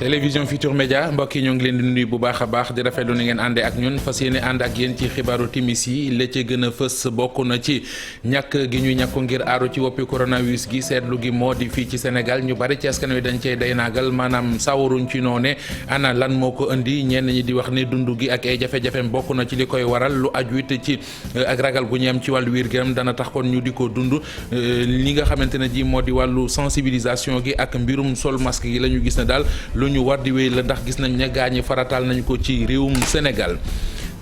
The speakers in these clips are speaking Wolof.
télévision Futur Média mbokk yi ñoo ngi leen di nuyu bu baax a baax di rafetlu ni ngeen àndee ak ñun fas yéene ànd ak yéen ci xibaaru timis yi la ca gën a fës bokk na ci ñàkk gi ñuy ñàkku ngir aaru ci woppi coronavirus gi seetlu gi moo di fii ci Sénégal ñu bari ci askan wi dañ cey day naagal maanaam sawaruñ ci noone ana lan moo ko indi ñenn ñi di wax ni dund gi ak ay jafe-jafeem bokk na ci li koy waral lu aju it ci ak ragal gu ñu am ci wàllu wér-gu-yaram dana tax kon ñu di ko dund li nga xamante ne ji moo di wàllu sensibilisation gi ak mbirum sol masque gi la ñu gis ne daal ñu war di wéy la ndax gis nañ ne gaañi farataal nañ ko ci réewum Sénégal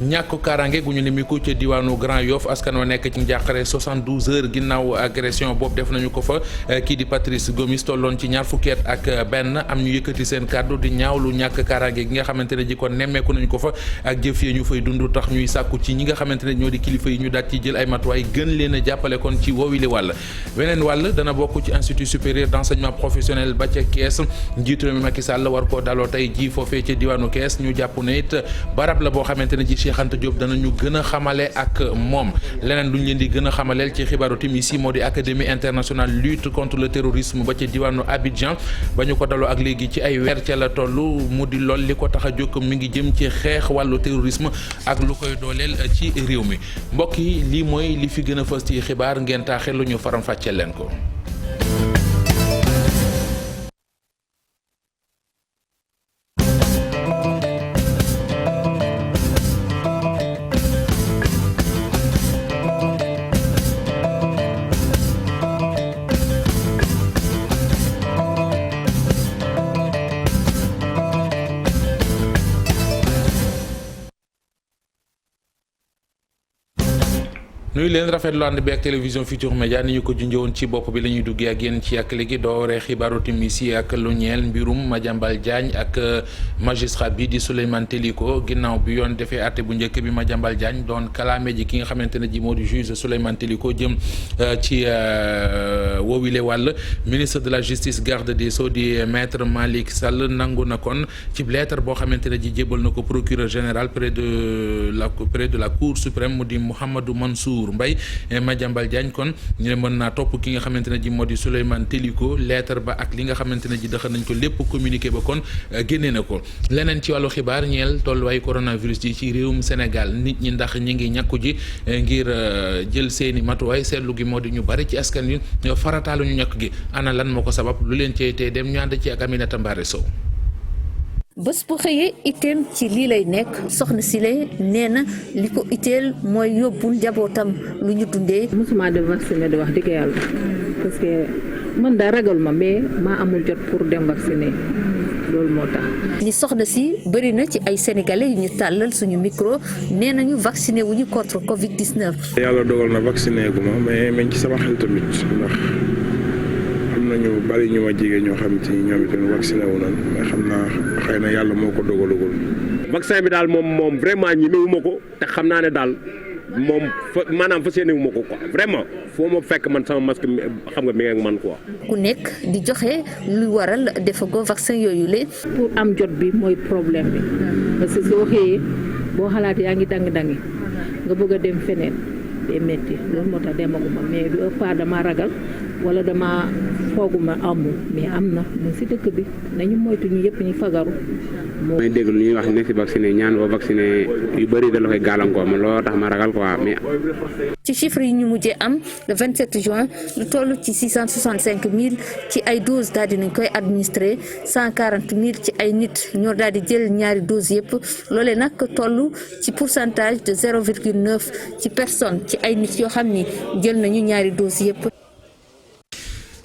ñàkk kaaraange gu ñu nimiku ca diwaanu Grand Yoff askan wa nekk ci njàqare 72 heures ginnaaw agression boobu def nañu ko fa kii di Patrice Gomis tolloon ci ñaar fukki at ak benn am ñu yëkkati seen kàddu di ñaawlu ñàkk kaaraange gi nga xamante ne ji kon nemmeeku nañu ko fa ak jëf yi ñu fay dund tax ñuy sàkku ci ñi nga xamante ne ñoo di kilifa yi ñu daat ci jël ay matuwaay gën leen a jàppale kon ci woowile wàll weneen wàll dana bokk ci institut supérieur d'enseignement professionnel ba ca Kees njiitu réew mi Macky Sall war koo daloo tey ji foofee ca diwaanu Kees ñu jàpp ne it barab la boo xamante ne ji Cheikh Anta Diop danañu gën a xamale ak moom leneen lu ñu leen di gën a xamaleel ci xibaaru timis yi moo di académie internationale lutte contre le terrorisme ba ca diwaanu Abidjan ba ñu ko daloo ak léegi ci ay weer ca la toll mu di lool li ko tax a jóg mi ngi jëm ci xeex wàllu terrorisme ak lu koy dooleel ci réew mi mbokk yi lii mooy li fi gën a fës ci xibaar ngeen taaxee lu ñu faram fàcceel leen ko. nuyu leen rafetlu ànd bi ak télévision Futur Média ni ñu ko junjëwoon ci bopp bi la ñuy duggee ak yéen ci ak léegi doore xibaaru timis yi ak lu ñeel mbirum Madiambal Diagne ak magistrat bi di Souleymane Teliko ginnaaw bi yoon defee àtte bu njëkk bi Madiambal Diagne doon kalaame ji ki nga xamante ne ji moo di juge Souleymane Teliko jëm ci woowile wàll ministre de la justice garde des sceaux di maître Malick Sall nangu na kon ci lettre boo xamante ne ji jébal na ko procureur général près de la cour suprême mu di Mouhamadou Mansour Mbaye Madiambal Diagne kon ñu ne mën naa topp ki nga xamante ne ji moo di Souleymane Teliko lettre ba ak li nga xamante ne ji dëxal nañ ko lépp communiqué ba kon génnee na ko leneen ci wàllu xibaar ñeel tolluwaay coronavirus ji ci réewum Sénégal nit ñi ndax ñi ngi ñàkku ji ngir jël seeni matuwaay seetlu gi moo di ñu bari ci askan wi farataalu ñu ñàkk gi ana lan moo ko sabab lu leen cey tey dem ñu ànd ci ak Aminata Mbare Sow. bés bu xëyee itteem ci lii lay nekk soxna Sile nee na li ko itteel mooy yóbbul njabootam lu ñu dundee. mosuma dem vacciné di wax dëgg yàlla parce que man daa ragal ma mais maa amul jot pour dem vacciné loolu moo tax. ni soxna si bëri na ci ay sénégalais yu ñu tàllal suñu micro nee nañu vacciné wuñu contre Covid 19. yàlla dogal na vacciné gu ma mais meñ ci sama xel tamit ndax. nañu bari ñu ma jigéen ñoo xam te ñoom itam vacciné wu nañ mais xam naa xëy na yàlla moo ko dogalagul. vaccin bi daal moom vraiment ñemewuma ko te xam naa ne daal moom maanaam fas yéene wu ma ko quoi vraiment foo ma fekk man sama masque xam nga mi ngi ak man quoi. ku nekk di joxe lu waral defagoo vaccin yooyu la. pour am jot bi mooy problème bi parce que soo xëyee boo xalaat yaa ngi dangi nga bëgg a dem feneen day metti loolu moo tax demaguma mais du ëpp dama ragal. wala dama fooguma amul mais am na mu si dëkk bi nañu moytu ñu yëpp ñu fagaru. may dégg lu ñuy wax ne si vacciné ñaan boo vacciné yu bëri da la koy gàllankoor ma looloo tax ma ragal quoi mais. ci chiffre yi ñu mujjee am le 27 juin lu toll ci 665 000 ci ay doses daal di nañ koy administré 140 000 ci ay nit ñoo daal di jël ñaari doses yëpp loolee nag toll ci pourcentage de 0,9 ci personne ci ay nit yoo xam ni jël nañu ñaari doses yëpp.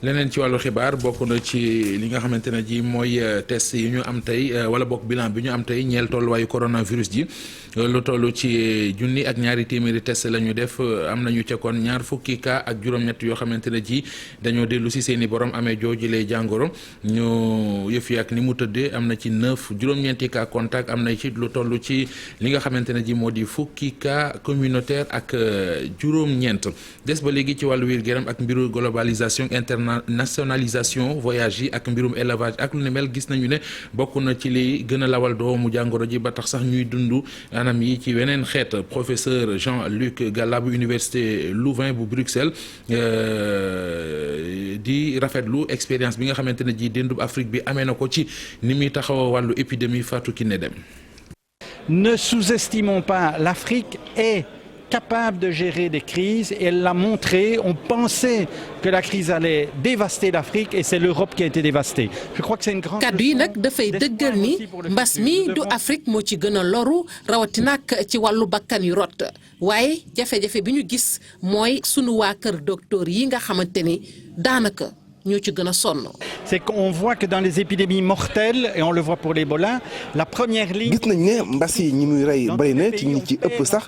leneen ci wàllu xibaar bokk na ci li nga xamante ne ji mooy test yi ñu am tey wala bokk bilan bi ñu am tey ñeel tolluwaayu coronavirus ji lu toll ci junni ak ñaari téeméeri test la ñu def am nañu ca kon ñaar fukki cas ak juróom-ñett yoo xamante ne ji dañoo dellu si seen i borom amee jooju lay jàngoro ñu yëf yi ak ni mu tëddee am na ci 9 juróom-ñeenti cas contact am na ci lu toll ci li nga xamante ne ji moo di fukki cas communautaire ak juróom-ñeent des ba léegi ci wàllu wér-gu-yaram ak mbiru globalisation nationalisation voyage yi ak mbirum élevage ak lu ne mel gis nañu ne bokk na ci li gën a lawal doomu jàngoro ji ba tax sax ñuy dund anam yi ci weneen xeet professeur Jean-Luc Galla bu université Louvain bu Bruxelles di rafetlu expérience bi nga xamante ne ji déndub Afrique bi amee na ko ci ni muy taxaw wàllu épidémie Fatou Kiné Deme. Ne sous-estimons pas, l'Afrique est capable de gérer des crises et elle l'a montré. On pensait que la crise allait dévaster l'Afrique et c'est l'Europe qui a été dévastée. Je crois que c'est une grande kaddu yi nag dafay dëggal ni mbas mi du Afrique moo ci gën a loru rawatina ak ci wàllu bakkan yu rot waaye jafe-jafe bi ñu gis mooy sunu waa kër docteur yi nga xamante ni daanaka ñoo ci gën a sonn. C'est qu'on voit que dans les épidémies mortelles et on le voit pour l'Ebola, la première ligne. gis nañ ne mbas yi ñi muy rey bëri na ci ñi ci ëpp sax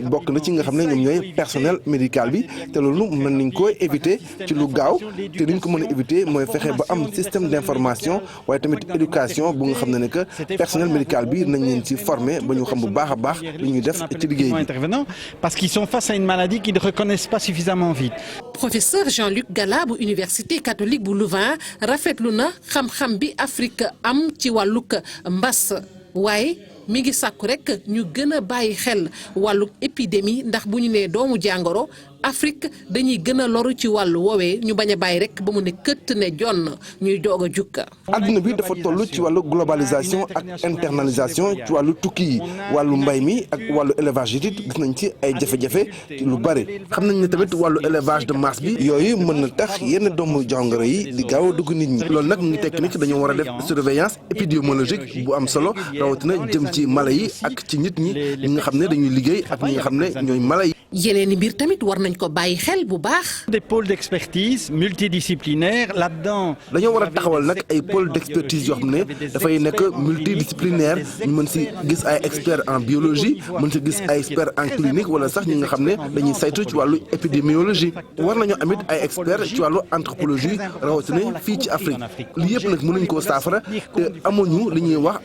bokk na ci nga xam ne ñoom ñooy personnel médical bi te loolu mën nañ ko éviter ci lu gaaw te niñ ko mën a éviter mooy fexe ba am système d'information waaye tamit éducation bu nga xam ne que personnel médical bi nañ leen ci former ba ñu xam bu baax a baax li ñuy def ci liggéey bi. Intervenants parce qu'ils sont face à une maladie qu'ils ne reconnaissent pas suffisamment vite. Professeur Jean-Luc Gala bu université catholique bu Louvain rafetlu na xam-xam bi Afrique am ci wàllug mbas waaye mi ngi sàkku rek ñu gën a bàyyi xel wàllug épidémie ndax bu ñu nee doomu jàngoro Afrique dañuy gën a loru ci wàllu woowee ñu bañ a bàyyi rek ba mu ne këtt ne jonn ñuy doog a jukka. adduna bi dafa toll ci wàllu globalisation ak internalisation ci wàllu tukki yi wàllu mbay mi ak wàllu élevage yi gis nañ ci ay jafe-jafe lu bari xam nañ ne tamit wàllu élevage de masse bi yooyu mën na tax yenn doomu jàngoro yi di gaaw a dugg nit ñi loolu nag mu ngi tekki ni dañoo war a def surveillance épidémiologique bu am solo rawatina jëm ci mala yi ak ci nit ñi nga xam ne dañuy liggéey ak ñi nga xam ne ñooy mala yi. yeneen i mbir tamit war nañ ko bàyyi xel bu baax. Des pôles d'expertise multidisciplinaires là-dedans. dañoo war a taxawal nag ay pôles d'expertise yoo xam ne dafay nekk multidisciplinaire ñu mën si gis ay experts en biologie mën si gis ay experts en clinique wala sax ñi nga xam ne dañuy saytu ci wàllu épidémiologie war nañoo amit ay experts ci wàllu anthropologie rawatina fii ci Afrique lii yëpp nag mënuñ koo saafara te amuñu li ñuy wax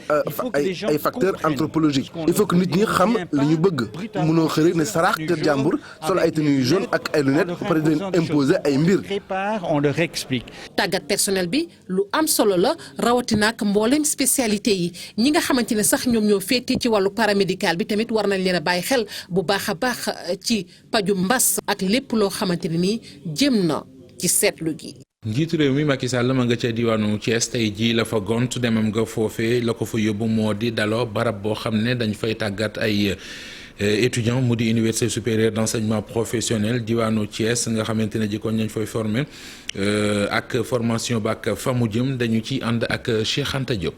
ay facteurs anthropologiques il faut que nit ñi xam li ñu bëgg mënoo xëri ne saraax kër jàmbur sol ay tenues jaunes ak ay lunettes ba pare di leen imposer ay mbir. On leur explique. tàggat personnel bi lu am solo la rawatina ak mboolem spécialité yi ñi nga xamante ne sax ñoom ñoo féete ci wàllu paramédical bi tamit war nañ leen a bàyyi xel bu baax a baax ci paju mbas ak lépp loo xamante ne nii jëm na ci seetlu gi. njiitu réew mi Macky Sall ma nga ca diwaanu Thiès tey jii la fa gont demam nga foofee la ko fa yóbbu moo di daloo barab boo xam ne dañ fay tàggat ay étudiant mu di université supérieure d'enseignement professionnel diwaanu Thiès nga xamante ne jikkoon nañ fay former ak formation ba ak fa mu jëm dañu ci ànd ak Cheikh Anta Diop.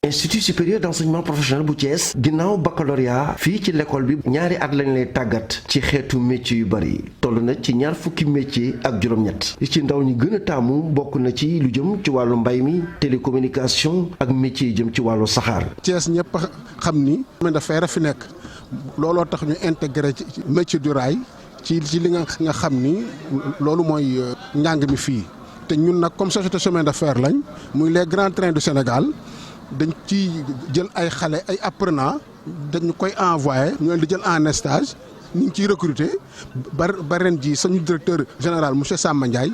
Institut supérieur d'enseignement professionnel bu Thiès ginnaaw baccalauréat fii ci l'école bi ñaari at lañ lay tàggat ci xeetu métier yu bari toll na ci ñaar fukki métier ak juróom-ñett li ci ndaw ñi gën a taamu bokk na ci lu jëm ci wàllu mbay mi télécommunication ak métier yi jëm ci wàllu saxaar. Thiès ñëpp xam ni chemin de fer a fi nekk looloo tax ñu intégré ci métier du rail ci li nga xam ni loolu mooy njàng mi fii te ñun nag comme société chemin de fer lañ muy les grands trains du Sénégal. dañ ci jël ay xale ay apprenants dañu koy envoyé ñu leen di jël en stage ñu ngi ciy recruter ba ren ji sañu directeur général monsieur Samba Ndiaye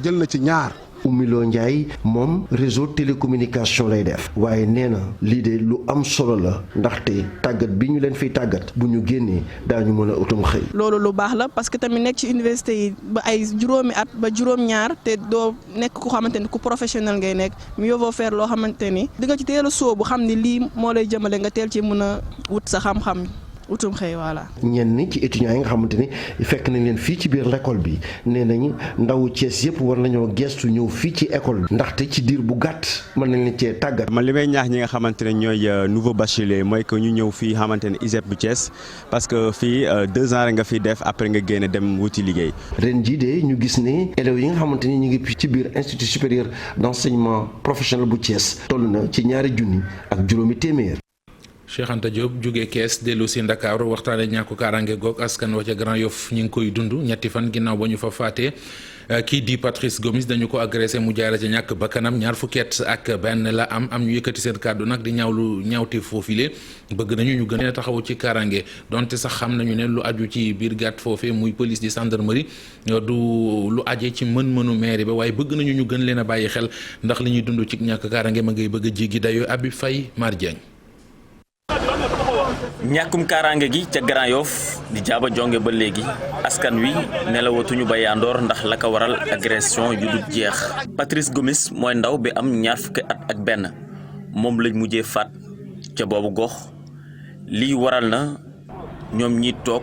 jël na ci ñaar. Oumilo Ndiaye moom réseau télécommunication lay def waaye nee na lii de lu am solo la ndaxte tàggat bi ñu leen fiy tàggat bu ñu génnee daañu mën a utum xëy. loolu lu baax la parce que tamit nekk ci université yi ba ay juróomi at ba juróom-ñaar te doo nekk ku xamante ni ku professionnel ngay nekk mieux vaut faire loo xamante ni di nga ci teel a sóobu xam ni lii moo lay jëmale nga teel ci mën a wut sa xam-xam. utum xëy voilà. ñenn ci étudiants yi nga xamante ni fekk nañ leen fii ci biir l'école bi nee nañu ndawu Thiès yëpp war nañoo gestu ñëw fii ci école bi ndaxte ci diir bu gàtt mën nañ leen cee tàggat. man li may ñaax ñi nga xamante ne ñooy nouveau bachelier mooy que ñu ñëw fii xamante ne ISEP bu Thiès parce que fii 2 ans rek nga fiy def après nga génne dem wuti liggéey. ren jii de ñu gis ne élèves yi nga xamante ni ñu ngi ci biir institut supérieur d'enseignement professionnel bu Thiès toll na ci 200 ak juróomi téeméer. Cheikh Anta Diop jóge Kees dellu si Ndakaaru waxtaane ñàkku kaaraange goog askan wa ca Grand Yoff ñi ngi koy dund ñetti fan ginnaaw ba ñu fa faatee kii di Patrice Gomis dañu ko agressé mu jaare ca ñàkk bakkanam 21 ak la am ñu yëkkati seen kàddu nag di ñaawte foofile bëgg nañu ñu gën a taxawu ci kaaraange donte sax xam nañu ne lu aju ci biir gàtt foofee muy police di gendarmerie du lu aje ci mën-mënu mairie ba waaye bëgg nañu ñu gën leen a bàyyi xel ndax li ñuy dund ci ñàkk kaaraange ma ngay bëgg a jéggi dayoo Abi Faye Mar Dieng ñàkkum kaaraange gi ca Grand Yoff di jaaba jonge ba léegi askan wi nelawatuñu ba yandoor ndax la ko waral agression yu dul jeex. Patrice Gomis mooy ndaw bi am 20 at ak benn moom lañ mujjee faat ca boobu gox lii waral na ñoom ñi toog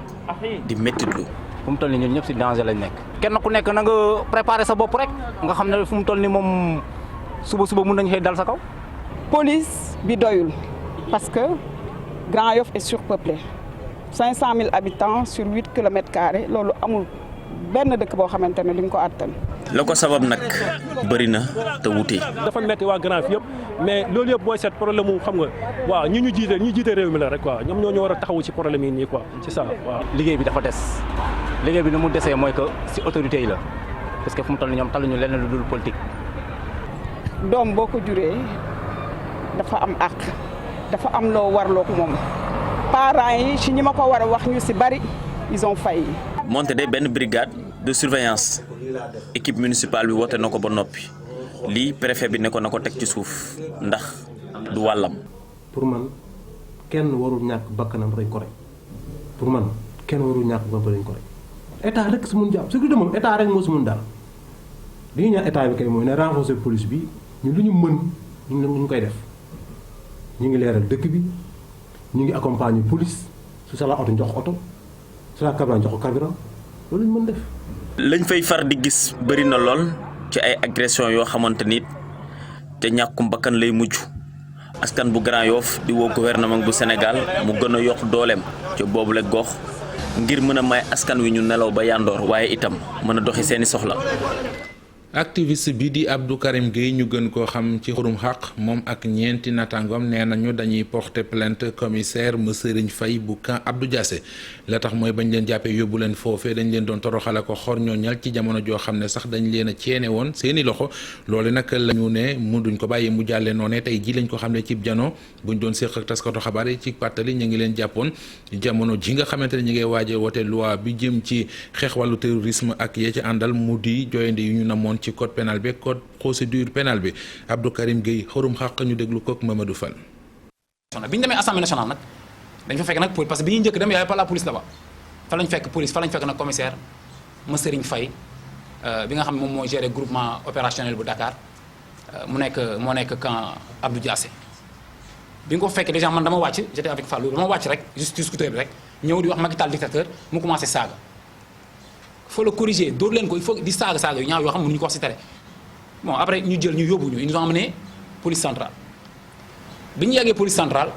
di mettitlu. fu mu toll nii ñun ñëpp ci danger lañ nekk. kenn ku nekk na nga préparer sa bopp rek nga xam ne fu mu toll nii moom suba mun nañu xëy dal sa kaw. police bi doyul parce que Grand Yoff est surpeuplé 500 000 habitants sur 8 kilomètres carrés loolu amul benn dëkk boo xamante ne duñ ko àttan. la ko sabab nag bëri na te wuute. dafa metti waa Grand Yoff yëpp mais loolu yëpp booy seet problème mu xam nga waaw ñi jiite réew mi la rek quoi ñoom ñoo war a taxawu ci problème yi nii quoi c'est ça waaw. liggéey bi dafa des liggéey bi ni mu desee mooy que ci autorités yi la parce que fu mu toll nii ñoom taluñu leneen lu dul politique. doom boo ko juree dafa am àq dafa am loo warloo ko moom parents yi ci ñi ma ko war a wax ñu ci bari ils ont failli. monté de benn brigade de surveillance équipe municipale bi woote na ko ba noppi lii préfet bi ne ko na ko teg ci suuf ndax du wàllam. pour man kenn warul ñàkk bakkanam dañ ko rey pour man kenn warul ñàkk bakkanam dañ ko rey état rek su mun jàpp surtout moom état rek moo su mun dara li ñu ñaan état bi kay mooy ne renforcer police bi ñu lu ñu mën ñu koy def ñu ngi leeral dëkk bi ñu ngi accompagner police su sa la oto jox oto su la carburant jox ko carburant loolu ñu mën def. lañ fay far di gis bëri na lool ci ay agression yoo xamante ni te ñàkkum bakkan lay mujj askan bu Grand Yoff di woo gouvernement bu Sénégal mu gën a yokk dooleem ci boobule gox ngir mën a may askan wi ñu nelaw ba yandoor waaye itam mën a doxi seeni soxla. activiste bi di Abdou Karim Gueye ñu gën koo xam ci xurum xaq moom ak ñeenti natangoom nee nañu dañuy porter plainte commissaire Serigne Faye bu camp Abdou Diassé la tax mooy bañ leen jàppee yóbbu leen foofee dañ leen doon toroxale ko xor ñooñal ci jamono joo xam ne sax dañ leen a ceene woon seeni loxo loolu nag la ñu ne mu duñ ko bàyyi mu jàllee noonee tey ji lañ ko xam ne cib jano buñ doon séq ak taskatu xabaar yi ci pàttali ñu ngi leen jàppoon jamono ji nga xamante ne ñu ngi waaje wote loi bi jëm ci xeex wàllu terrorisme ak yee ci àndal mu di joyande yu ñu namoon ci code pénal bi code procédure pénale bi Abdou Karim Gueye xurum xaq ñu déglu kook Mamadou Fall. bi ñu demee assemblée nationale nag dañ fa fekk nag police parce que bi ñuy njëkk dem yaay pas la police là-bas fa lañ fekk police fa lañ fekk nag commissaire Serigne Faye bi nga xam ne moom moo géré groupement opérationnel bu Dakar moo nekk camp Abdou Diassé bi nga ko fekkee déjà man dama wàcc j'étais avec Fallou dama wàcc rek juste scooter bi rek ñëw di wax Macky Sall dictateur mu commencé saaga. faut le corriger dóor leen ko il faut di saaga yu ñaaw yoo xam ne mënuñu ko wax ci tere bon après ñu jël ñu yóbbu ñu ils nous ont emmené police centrale bi ñu yeggee police centrale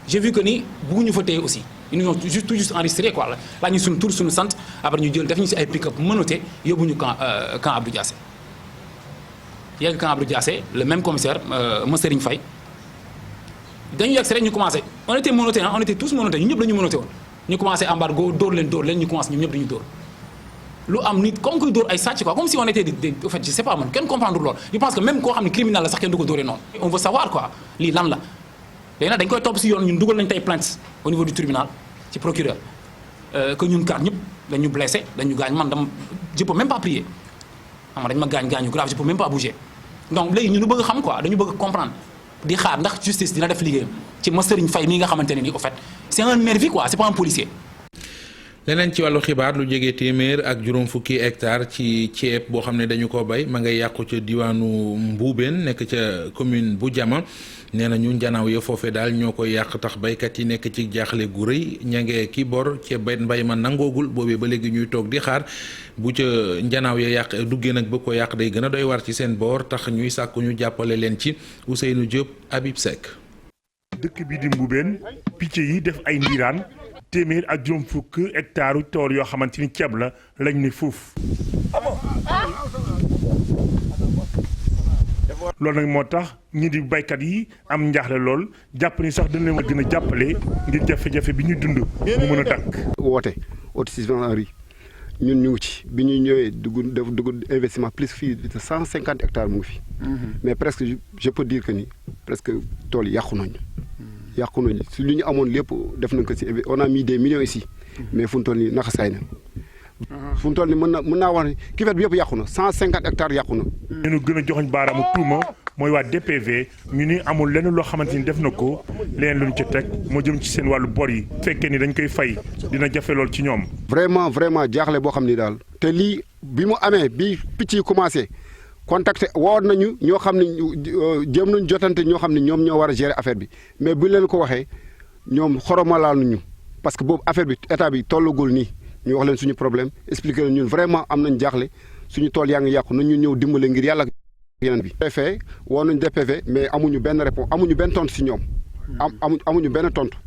j'ai vu que ni bëgguñu fa téye aussi ils nous ont tout juste enregistré quoi la ñu suñu tur suñu sant après ñu jël def ñu ci ay pick-up menotté yóbbu ñu camp Abdou Diassé yegg camp Abdou Diassé le même commissaire Serigne Faye dañu yegg si rek ñu commencé on était menotté on était tous menottés ñu ñëpp la ñu menotté woon ñu commencé embargo dóor leen ñu commencé ñun ñëpp dañu dóor lu am nit comme kuy dóor ay sàcc quoi comme si on était en fait je sais pas man kenn comprendre loolu je pense que même koo xam ne criminel la sax kenn du ko dóoree noonu on veut savoir quoi lii lan la léegi nag dañ koy topp si yoon ñun dugal nañ tey plainte au niveau du tribunal ci procureur que ñun kaar ñëpp dañu blessé dañu gaañ man dama je peux même pas prier xam nga dañ ma gaañu grave je peux même pas bouger donc léegi ñu bëgg xam quoi dañu bëgg comprendre di xaar ndax justice dina def liggéeyam ci Serigne Faye mii nga xamante ne nii au fait c'est un nervi quoi c'est pas un policier. leneen ci wàllu xibaar lu jege téeméer ak juróom fukki hectare ci ceeb boo xam ne dañu ko bay ma ngay yàqu ca diwaanu Mbuubeen nekk ca commune bu Jama nee na ñu njanaaw ya foofee daal ñoo koy yàq tax baykat yi nekk ci jaaxle gu rëy ña ngee ki bor ca mbay ma nangoogul boobee ba léegi ñuy toog di xaar bu ca njanaaw ya yàq duggee nag ba ko yàq day gën a doy war ci seen boor tax ñuy sàkku ñu jàppale leen ci Ousseynou Diop Habib Seck. dëkk bi di Mbuubeen picc yi def ay ndiiraan téeméer ak juróom fukk hectare tool yoo xamante ni ceeb la lañ ne fuuf loolu nag moo tax ñi di baykat yi am njaaxle lool jàpp ni sax dañ leen war gën a jàppale ngir jafe-jafe bi ñu dund mu mën a dakk woote Henri ñun ñu ngi ci bi ñu ñëwee dugg investissement plus fii de 150 hectares mu ngi fi mais presque je peux dire que ni presque tool yàqu nañu si lu ñu amoon lépp def nañ ko si on a mis des millions ici mais fu mu toll nii naka saay na fu mu toll nii mën naa wax ne kivet bi yëpp yàqu na 150 hectares yàqu na. ñu gën a joxoñ baaraamu tuuma mooy waa DPV ñu ni amul lenn loo xamante ni def na ko leneen lu ñu ci teg moo jëm ci seen wàllu bor yi fekkee ni dañ koy fay dina jafe lool ci ñoom. vraiment jaaxle boo xam ni daal te lii bi mu amee bi picc yi commencé contacté woon nañu ñoo xam ne jéem nañu jotante ñoo xam ne ñoom ñoo war a gérer affaire bi mais bu leen ko waxee ñoom xoromalaal nañu parce que boobu affaire bi état bi tollagul nii ñu wax leen suñu problème expliqué leen ñun vraiment am nañ jaaxle suñu tool yaa ngi yàqu nañ ñu ñëw dimbale ngir yàlla yeneen bi. DPV woo nañ DPV mais amuñu benn réponse amuñu benn tontu si ñoom. amuñu benn tontu.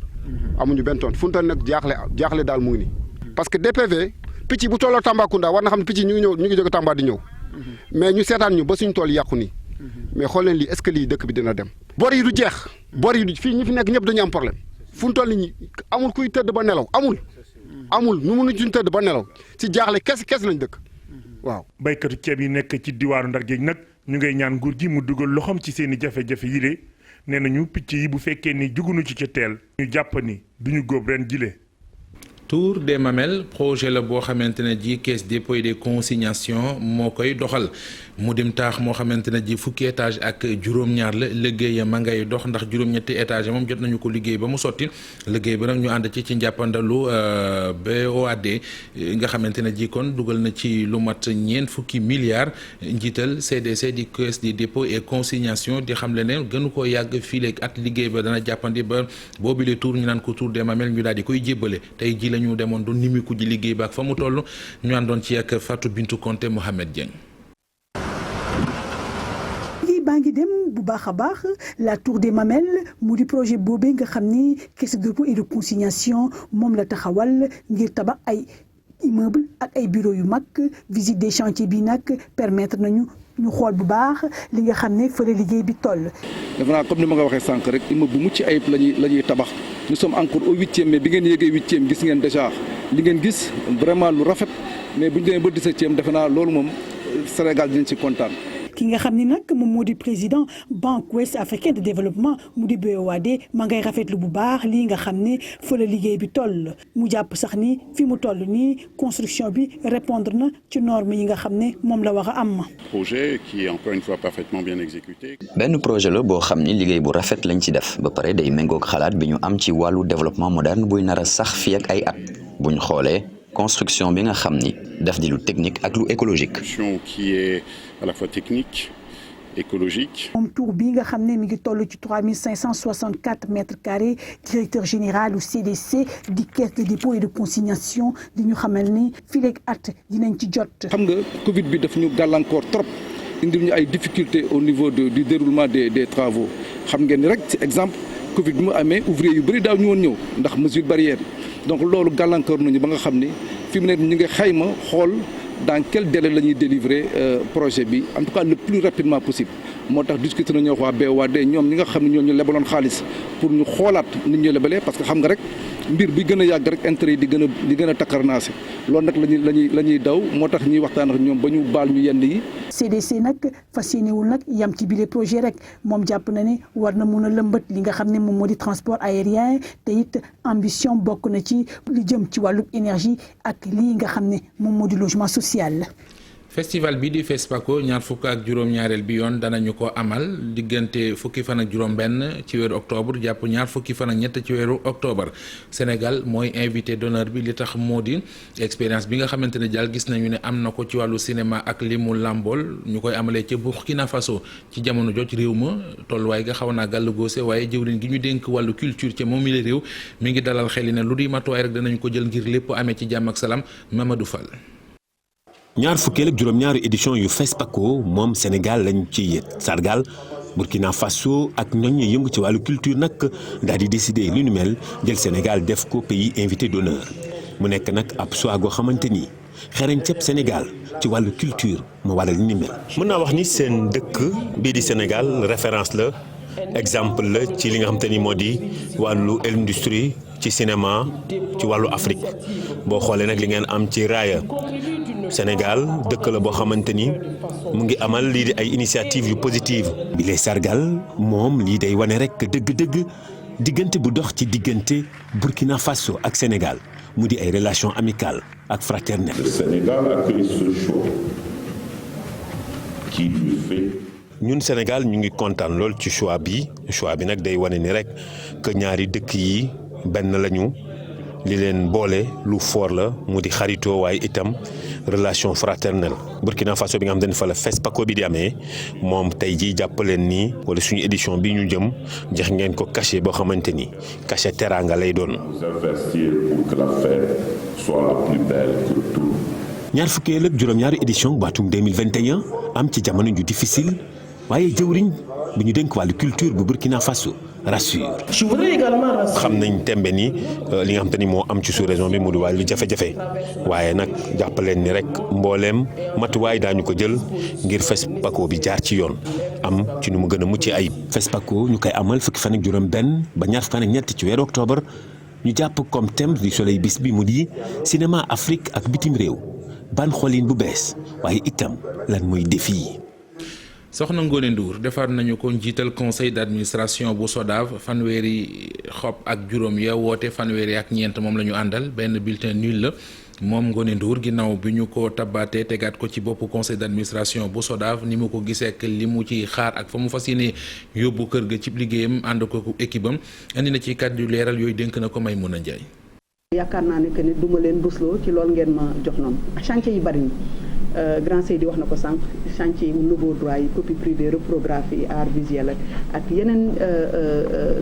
amuñu benn tontu fu mu toll nag jaaxle daal mu ngi nii. parce que DPV picc bu tolloo Tambacounda war na xam ne picc ñu ngi jóge Tamba di ñëw. mais ñu seetaan ñu ba suñu tool yàqu nii. mais xool leen lii est-ce que lii dëkk bi dina dem. bor yi du jeex. bor yi du fii ñi fi nekk ñëpp dañu am problème. fu mu toll nii amul kuy tëdd ba nelaw amul. nu mënuñ suñ tëdd ba nelaw ci jaaxle kes lañ dëkk waaw. baykatu ceeb yi nekk ci diwaanu Ndar géej nag ñu ngay ñaan nguur gi mu dugal loxoom ci seen i jafe-jafe yi de nee nañu picc yi bu fekkee ni jugunu ci ca teel ñu jàpp ni duñu góob ren jile. Tour des Mamelles projet la boo xamante ne ji caisse dépôt et de consignation moo koy doxal mu dim taax moo xamante ne ji fukki étage ak juróom-ñaar la liggéey ma ngay dox ndax juróom-ñetti étage moom jot nañu ko liggéey ba mu sotti liggéey ba nag ñu ànd ci njàppandalu BOAD nga xamante ne ji kon dugal na ci lu mat ñeent fukki milliards njiital CDC di caisse des dépôts et consignation di xamle ne gënu koo yàgg fii léegi at liggéey ba dana jàppandi ba boobu le tour ñu naan ko Tour des Mamelles ñu daal di koy jébbale tey ji ñu demoon doon nimiku ji liggéey ba ak fa mu toll ñu àndoon ci ak Fatou Bintou Konté Mohamed Dieng. liggéey baa ngi dem bu baax a baax la Tour des Mamelles mu di projet boobee nga xam ni caisse de dépôt et de consignation moom la taxawal ngir tabax ay immeuble ak ay bureau yu mag visite des chantiers bi nag permettre nañu ñu xool bu baax li nga xam ne fële liggéey bi toll. defe naa comme ni ma nga waxee sànq rek immeuble bu mucc ayib la ñuy tabax nous sommes encore au 8e mais bi ngeen yéegee 8e gis ngeen déjà li ngeen gis vraiment lu rafet mais bu ñu demee ba 17e defe naa loolu moom Sénégal dinañ ci kontaan. ki nga xam ni nag moom moo di président banque ouest africaine de développement mu di BOAD ma ngay rafetlu bu baax lii nga xam ne fa la liggéey bi toll mu jàpp sax ni fi mu toll nii construction bi répondre na ci normes yi nga xam ne moom la war a am. projet qui est encore une fois parfaitement bien exécuté. benn projet la boo xam ni liggéey bu rafet lañ ci def ba pare day méngoog xalaat bi ñu am ci wàllu développement moderne buy nar a sax fii ak ay at buñ xoolee construction bi nga xam ni daf di lu technique ak lu écologique. qui est à la fois technique, écologique. moom tour bi nga xam ne mi ngi toll ci 3564 mètres carrés directeur général u CDC di caisse de dépôt et de consignation di ñu xamal ni fii léegi at dinañ ci jot. xam nga Covid bi daf ñu gàllankoor trop indil ñu ay difficultés au niveau du déroulement des travaux xam ngeen ni rek ci exemple Covid bi mu amee ouvrier yu bëri daaw ñu woon ñëw ndax mesure barrière donc loolu gàllankoor nañu ba nga xam ni fi mu ne ñu ngi xayma xool. dans quel délai la ñuy délivrer projet bi en tout cas le plus rapidement possible moo tax discuter nañoo waa BOAD ñoom ñi nga xam ne ñoo ñu lebaloon xaalis pour ñu xoolaat nit ñu lebalee parce que xam nga rek mbir bi gën a yàgg rek intérêt yi di gën a takkarnaase loolu nag la ñuy daw moo tax ñuy waxtaan ak ñoom ba ñu baal ñu yenn yi. CDC nag fas yéenewul nag yam ci bile projet rek moom jàpp na ne war na mun a lëmbat li nga xam ne moom moo di transport aérien te it ambition bokk na ci li jëm ci wàllu énergie ak lii nga xam ne moom moo di logement social. festival bi di FESPACO ñaar fukk ak juróom-ñaareel bi yoon danañu ko amal diggante fukki fan ak juróom-benn ci weeru octobre jàpp ñaar fukki fan ak ñett ci weeru octobre Sénégal mooy invité d'honneur bi li tax moo di expérience bi nga xamante ne daal gis nañu ne am na ko ci wàllu cinéma ak li mu làmbool ñu koy amalee ca Burkina Faso ci jamono jot réew ma tolluwaay nga xaw naa gàll góose waaye jëwriñ gi ñu dénk wàllu culture ca moom mi la réew mi ngi dalal xel yi ne lu di matuwaay rek danañ ko jël ngir lépp amee ci jàmm ak salaam Mamadou Fall. ñaar fukkeel ak juróom-ñaari édition yu FESPACO moom Sénégal lañ ci sargal Burkina Faso ak ñooñ ñi yëngu ci wàllu culture nag daal di décider lu nu mel jël Sénégal def ko pays invité d'honneur mu nekk nag ab choix goo xamante ni xereñ ceeb Sénégal ci wàllu culture moo waral li ni mel. mën naa wax ni seen dëkk bii di Sénégal référence la exemple la ci li nga xamante ni moo di wàllu industrie ci cinéma ci wàllu Afrique boo xoolee nag li ngeen am ci raaya. Sénégal dëkk la boo xamante ni mu ngi amal lii di ay initiative yu positive bi lay sargal moom lii day wane rek dëgg-dëgg diggante bu dox ci diggante Burkina Faso ak Sénégal mu di ay relations amicales ak fraternelles. Le Sénégal a accueilli ce show qui lui fait. ñun Sénégal ñu ngi kontaan lool ci choix bi nag day wane ni rek que ñaari dëkk yi benn lañu li leen boole lu fort la mu di xaritoo waaye itam relation fraternelle Burkina Faso bi nga xam ne fa la FESPACO bi di amee moom tey jii jàppaleen nii wala suñu édition bi ñu jëm jox ngeen ko cachet boo xamante ni cachet teraanga lay doon. Pour que la fête soit la plus belle que tout. ñaar fukkeel ak juróom-ñaari édition bu atum 2021 am ci jamono ju difficile waaye jëwriñ bi ñu dénk wàllu culture bu Burkina Faso rassure. xam nañ tembe ni li nga xam te ni moo am ci sous-région bi mu di wàllu jafe-jafe waaye nag jàppaleen ni rek mbooleem matuwaay daañu ko jël ngir FESPACO bi jaar ci yoon am ci nu mu gën a mucc ayib. FESPACO ñu koy amal fukki fan ak juróom benn ba ñaar fan ak ñett ci weeru octobre ñu jàpp comme thème du soleil bis bi mu di cinéma Afrique ak bitim réew ban xoolin bu bees waaye itam lan mooy défi yi. Soxna Ngoné Ndour defar nañu ko njiital conseil d'administration bu SODAV fanweeri xob ak juróom ya woote fanweeri ak ñeent moom la ñu àndal benn bulletin nul la moom Ngoné Ndour ginnaaw bi ñu ko tabaatee tegaat ko ci boppu conseil d'administration bu SODAV ni mu ko gisee ak li mu ci xaar ak fa mu fas yéene yóbbu kër ga cib liggéeyam ànd ko équipe am andi na ci kàddu leeral yooyu dénk na ko Maïmouna Ndiaye. yaakaar naa ne que ni duma leen busloo ci loolu ngeen ma jox noonu chantier yi bari na grand Seydi wax na ko sànq chantier yi nouveau droit yi copie privée reprographie art visuel ak yeneen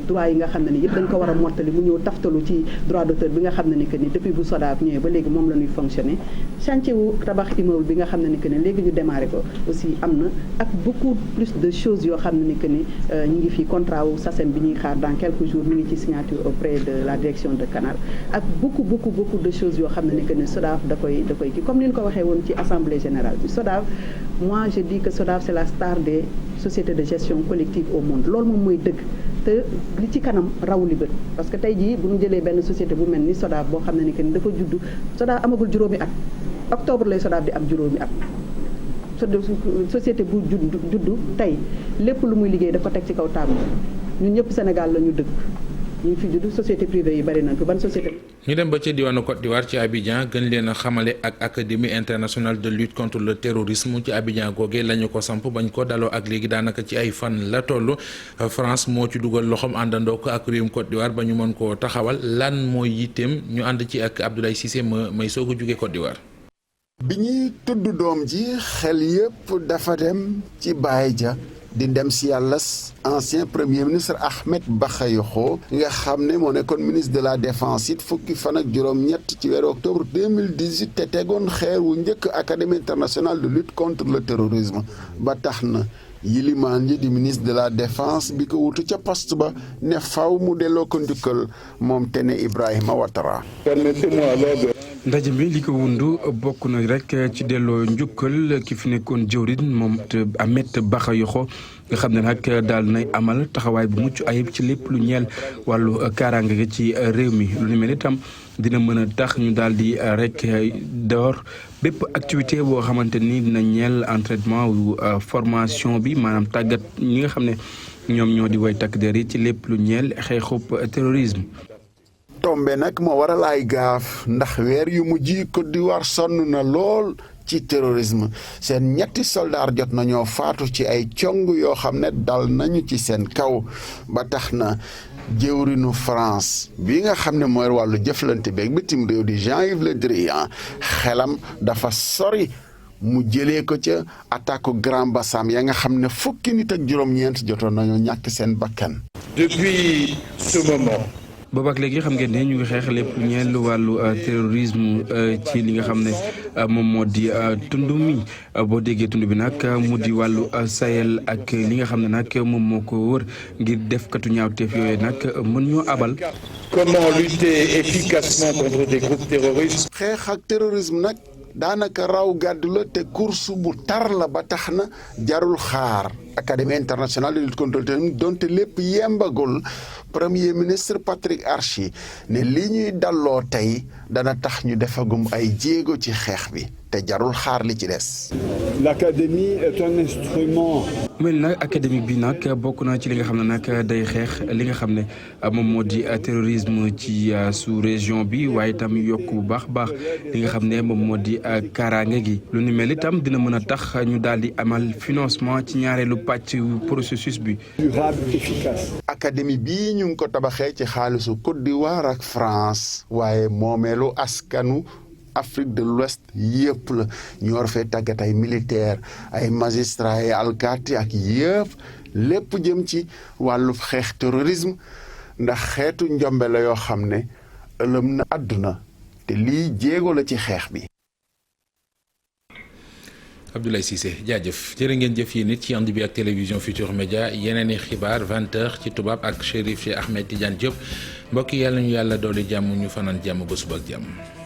droit yi nga xam ne ni yëpp dañ ko war a mottali mu ñëw taftalu ci droit d'auteur bi nga xam ne ni que ni depuis bu SODAV ñëwee ba léegi moom la ñuy fonctionner chantier wu tabax immeuble bi nga xam ne ni que ni léegi ñu démarré ko aussi am na ak beaucoup plus de choses yoo xam ne ni que ni ñu ngi fi contrat wu SACEM bi ñuy xaar dans quelques jours mi ngi ci signature auprès de la direction de Canal ak beaucoup de choses yoo xam ne ni que ni SODAV da koy kii comme ni ñu ko waxee woon ci assemblée générale bi SODAV moi je dis que SODAV c'est la star des sociétés de gestion collective au monde loolu moom mooy dëgg te li ci kanam raw li bët parce que tey jii bu ñu jëlee benn société bu mel ni SODAV boo xam ne ni que ni dafa juddu SODAV amagul juróomi at octobre lay SODAV di am juróomi at société bu juddu tey lépp lu muy liggéey dafa teg ci kaw table ñun ñëpp Sénégal la ñu dëkk ñu fi judd société privée yi bari nañ ko ban société. ñu dem ba ca diwaanu Côte d'Ivoire ci Abidjan gën leen a xamale ak académie internationale de lutte contre le terrorisme ci Abidjan googee la ñu ko samp bañ ko daloo ak léegi daanaka ci ay fan la toll France moo ci dugal loxoom àndandoo ko ak réewum Côte d'Ivoire ba ñu mën koo taxawal lan mooy yitteem ñu ànd ci ak Abdoulaye Cissé may soog a jóge Côte d'Ivoire. bi ñuy tudd doom ji xel yépp dafa dem ci Baye Dia di dem si yàlla ancien premier ministre Ahmed Bakayoko nga xam ne moo nekkoon ministre de la défense it fukki fan ak juróom-ñett ci weeru octobre 2018 te tegoon xeer wu njëkk académie internationale de lutte contre le terrorisme ba tax na yilimaan yi di ministre de la défense bi ko wutu ca poste ba ne faw mu delloo ko njukkal moom Téné Ibrahima Ouattara. ndaje mi li ko wundu bokk na rek ci delloo njukkal ki fi nekkoon jëwriñ moom Ahmed Bakayoko nga xam ne nag daal nay amal taxawaay bu mucc ayib ci lépp lu ñeel wàllu kaaraange gi ci réew mi lu ni mel itam dina mën a tax ñu daal di rek door bépp activité boo xamante ni dina ñeel entraînement wu formation bi maanaam tàggat ñi nga xam ne ñoom ñoo di way takk der yi ci lépp lu ñeel xeexub terrorisme. tombe nag moo waral ay gaaf ndax weer yu mujj Côte d'Ivoire sonn na lool ci terrorisme seen ñetti soldaar jot nañoo faatu ci ay cong yoo xam ne dal nañu ci seen kaw ba tax na jëwrinu France bi nga xam ne mooy wàllu jëflante beeg bitim réew di Jean-Yves Le Drian xelam dafa sori mu jëlee ko ca attaque Grand Bassam ya nga xam ne fukki nit ak juróom-ñeent jotoon nañoo ñàkk seen bakkan. Depuis ce moment. boobu ak léegi xam ngeen ne ñu ngi xeex lépp ñeel wàllu terrorisme ci li nga xam ne moom moo di tund mi boo déggee tund bi nag mu di wàllu Sahel ak li nga xam ne nag moom moo ko wër ngir def katu ñaawteef yooyu nag mën ñoo abal. Comment lutter efficacement contre des groupes terroristes. xeex ak terrorisme nag daanaka raw gàddu la te course bu tar la ba tax na jarul xaar académie internationale de lutte contre le terrorisme donte lépp yembagul premier ministre Patrick Archi ne li ñuy dalloo tey dana tax ñu defagum ay jéego ci xeex bi te jarul xaar li ci des. L'académie est un instrument mel nag académique bi nag bokk na ci li nga xam ne nag day xeex li nga xam ne moom moo di terrorisme ci sous région bi waaye itam yokk bu baax baax li nga xam ne moom moo di kaaraange gi lu ni mel itam dina mën a tax ñu daal di amal financement ci ñaareelu pàcc processus bi. efficace. académie bii ñu ngi ko tabaxee ci xaalisu Côte d'Ivoire ak France waaye moomeelu askanu Afrique de l'Ouest yëpp la ñu war fee tàggat ay militaire ay magistrat ay alkaati ak yëpp lépp jëm ci wàllu xeex terrorisme ndax xeetu njombe la yoo xam ne ëlëm na àdduna te lii jéego la ci xeex bi. Abdoulaye Cissé jaajëf jërë ngeen jëf yi nit ci ànd bi ak télévision Futurs Médias yeneen i xibaar 20h ci tubaab ak Chérif Cheikh Ahmed Tidiane Diop mbokk yi yàlla ñu yàlla dooli jàmm ñu fanaan jàmm ba suba ak jàmm.